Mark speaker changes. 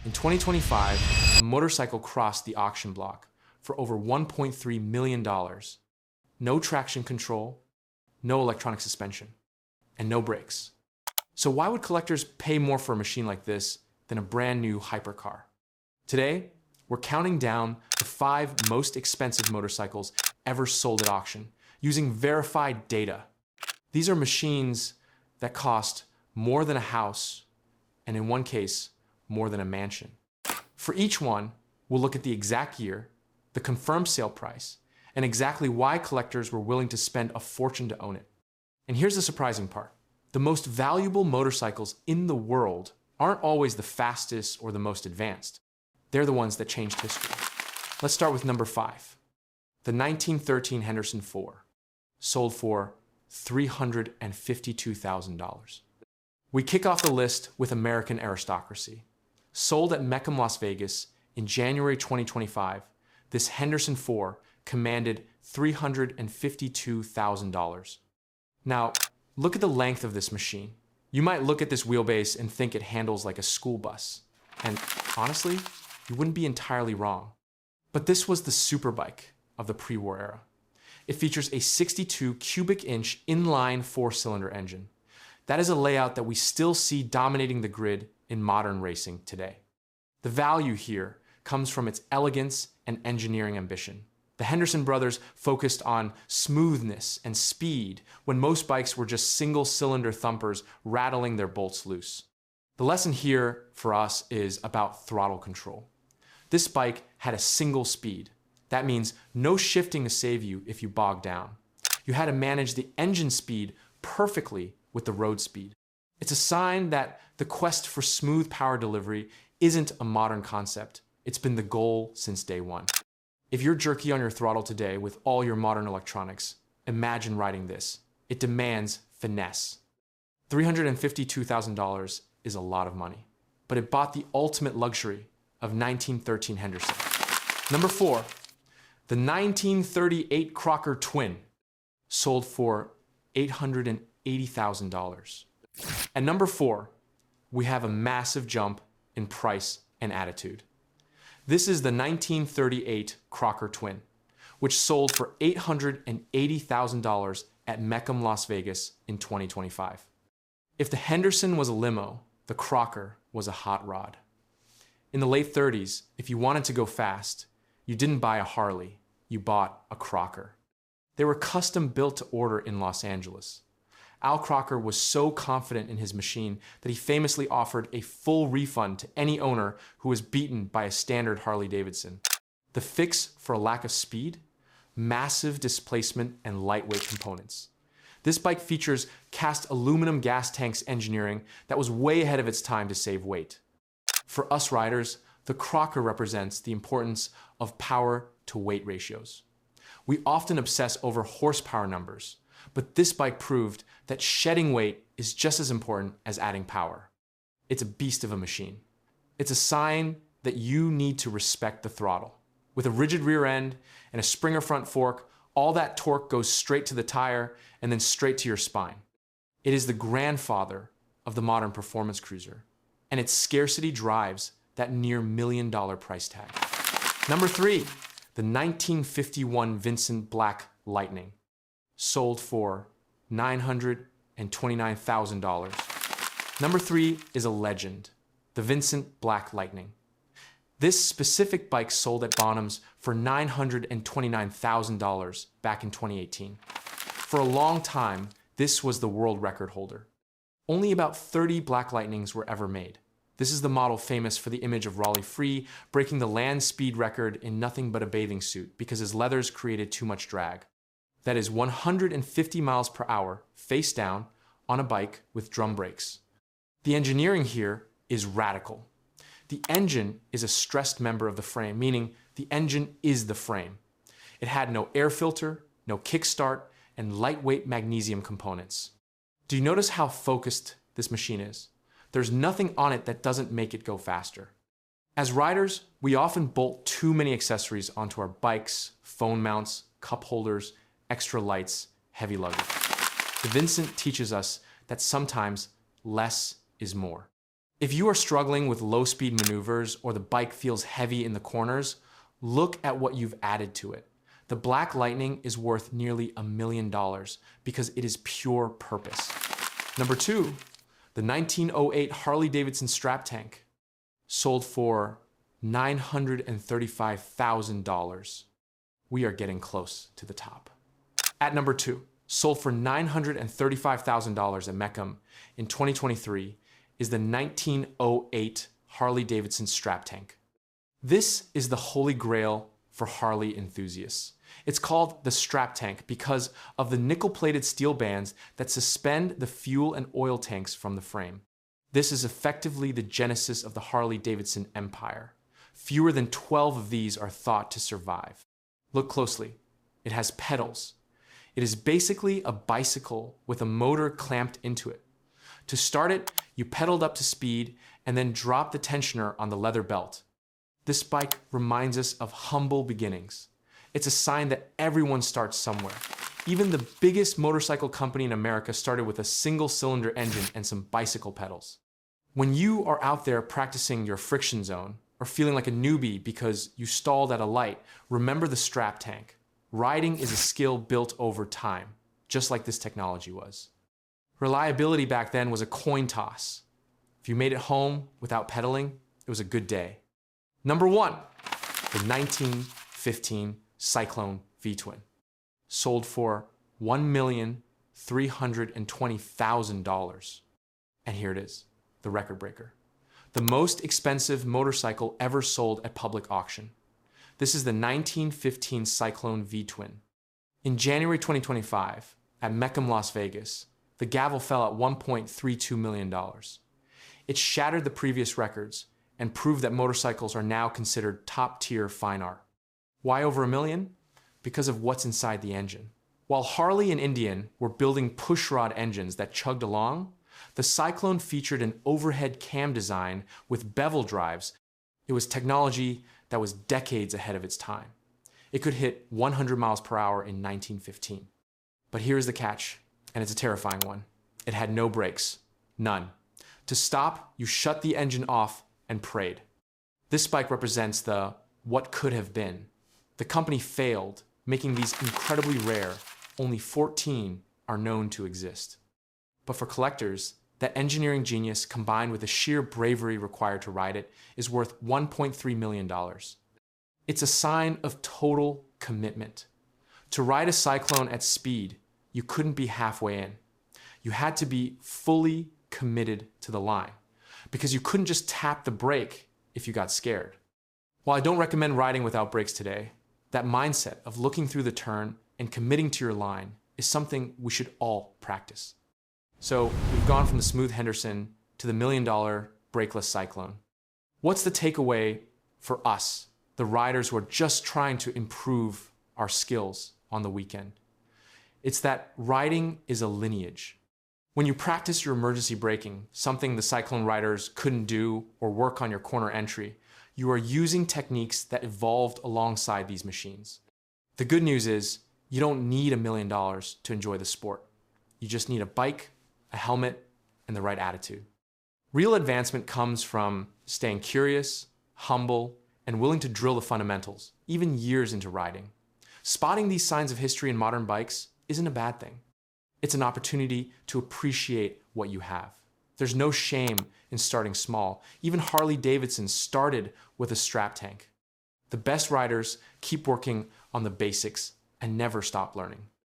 Speaker 1: In 2025, a motorcycle crossed the auction block for over $1.3 million. No traction control, no electronic suspension, and no brakes. So why would collectors pay more for a machine like this than a brand new hypercar? Today, we're counting down the 5 most expensive motorcycles ever sold at auction using verified data. These are machines that cost more than a house, and in one case, more than a mansion. For each one, we'll look at the exact year, the confirmed sale price, and exactly why collectors were willing to spend a fortune to own it. And here's the surprising part. The most valuable motorcycles in the world aren't always the fastest or the most advanced. They're the ones that changed history. Let's start with number 5. The 1913 Henderson IV sold for $352,000. We kick off the list with American aristocracy. Sold at Mecum, Las Vegas in January 2025, this Henderson IV commanded $352,000. Now, look at the length of this machine. You might look at this wheelbase and think it handles like a school bus. And honestly, you wouldn't be entirely wrong. But this was the superbike of the pre-war era. It features a 62 cubic inch inline 4-cylinder engine. That is a layout that we still see dominating the grid in modern racing today. The value here comes from its elegance and engineering ambition. The Henderson brothers focused on smoothness and speed when most bikes were just single-cylinder thumpers rattling their bolts loose. The lesson here for us is about throttle control. This bike had a single speed. That means no shifting to save you if you bog down. You had to manage the engine speed perfectly with the road speed. It's a sign that the quest for smooth power delivery isn't a modern concept. It's been the goal since day one. If you're jerky on your throttle today with all your modern electronics, imagine riding this. It demands finesse. $352,000 is a lot of money, but it bought the ultimate luxury of 1913 Henderson. Number 4, the 1938 Crocker Twin sold for $880,000. At number 4, we have a massive jump in price and attitude. This is the 1938 Crocker Twin, which sold for $880,000 at Mecum, Las Vegas in 2025. If the Henderson was a limo, the Crocker was a hot rod. In the late 30s, if you wanted to go fast, you didn't buy a Harley, you bought a Crocker. They were custom built to order in Los Angeles. Al Crocker was so confident in his machine that he famously offered a full refund to any owner who was beaten by a standard Harley-Davidson. The fix for a lack of speed? Massive displacement and lightweight components. This bike features cast aluminum gas tanks engineering that was way ahead of its time to save weight. For us riders, the Crocker represents the importance of power to weight ratios. We often obsess over horsepower numbers, but this bike proved that shedding weight is just as important as adding power. It's a beast of a machine. It's a sign that you need to respect the throttle. With a rigid rear end and a Springer front fork, all that torque goes straight to the tire and then straight to your spine. It is the grandfather of the modern performance cruiser, and its scarcity drives that near $1 million price tag. Number 3, the 1951 Vincent Black Lightning sold for $929,000. Number 3 is a legend, the Vincent Black Lightning. This specific bike sold at Bonham's for $929,000 back in 2018. For a long time, this was the world record holder. Only about 30 Black Lightnings were ever made. This is the model famous for the image of Raleigh Free breaking the land speed record in nothing but a bathing suit because his leathers created too much drag. That is 150 miles per hour, face down, on a bike with drum brakes. The engineering here is radical. The engine is a stressed member of the frame, meaning the engine is the frame. It had no air filter, no kickstart, and lightweight magnesium components. Do you notice how focused this machine is? There's nothing on it that doesn't make it go faster. As riders, we often bolt too many accessories onto our bikes, phone mounts, cup holders, extra lights, heavy luggage. The Vincent teaches us that sometimes less is more. If you are struggling with low-speed maneuvers or the bike feels heavy in the corners, look at what you've added to it. The Black Lightning is worth nearly $1 million because it is pure purpose. Number 2, the 1908 Harley-Davidson strap tank sold for $935,000. We are getting close to the top. At number 2, sold for $935,000 at Meckham in 2023 is the 1908 Harley-Davidson strap tank. This is the holy grail for Harley enthusiasts. It's called the strap tank because of the nickel-plated steel bands that suspend the fuel and oil tanks from the frame. This is effectively the genesis of the Harley-Davidson empire. Fewer than 12 of these are thought to survive. Look closely. It has pedals. It is basically a bicycle with a motor clamped into it. To start it, you pedaled up to speed and then drop the tensioner on the leather belt. This bike reminds us of humble beginnings. It's a sign that everyone starts somewhere. Even the biggest motorcycle company in America started with a single-cylinder engine and some bicycle pedals. When you are out there practicing your friction zone or feeling like a newbie because you stalled at a light, remember the strap tank. Riding is a skill built over time, just like this technology was. Reliability back then was a coin toss. If you made it home without pedaling, it was a good day. Number 1, the 1915 Cyclone V-Twin. Sold for $1,320,000. And here it is, the record breaker. The most expensive motorcycle ever sold at public auction. This is the 1915 Cyclone V-Twin. In January 2025, at Meckham, Las Vegas, the gavel fell at $1.32 million. It shattered the previous records and proved that motorcycles are now considered top-tier fine art. Why over $1 million? Because of what's inside the engine. While Harley and Indian were building pushrod engines that chugged along, the Cyclone featured an overhead cam design with bevel drives. It was technology that was decades ahead of its time. It could hit 100 miles per hour in 1915. But here's the catch, and it's a terrifying one. It had no brakes, none. To stop, you shut the engine off and prayed. This bike represents the what could have been. The company failed, making these incredibly rare. Only 14 are known to exist. But for collectors, that engineering genius combined with the sheer bravery required to ride it is worth $1.3 million. It's a sign of total commitment. To ride a Cyclone at speed, you couldn't be halfway in. You had to be fully committed to the line because you couldn't just tap the brake if you got scared. While I don't recommend riding without brakes today, that mindset of looking through the turn and committing to your line is something we should all practice. So we've gone from the smooth Henderson to the $1 million brakeless Cyclone. What's the takeaway for us, the riders who are just trying to improve our skills on the weekend? It's that riding is a lineage. When you practice your emergency braking, something the Cyclone riders couldn't do, or work on your corner entry, you are using techniques that evolved alongside these machines. The good news is you don't need $1 million to enjoy the sport. You just need a bike, a helmet, and the right attitude. Real advancement comes from staying curious, humble, and willing to drill the fundamentals, even years into riding. Spotting these signs of history in modern bikes isn't a bad thing. It's an opportunity to appreciate what you have. There's no shame in starting small. Even Harley-Davidson started with a strap tank. The best riders keep working on the basics and never stop learning.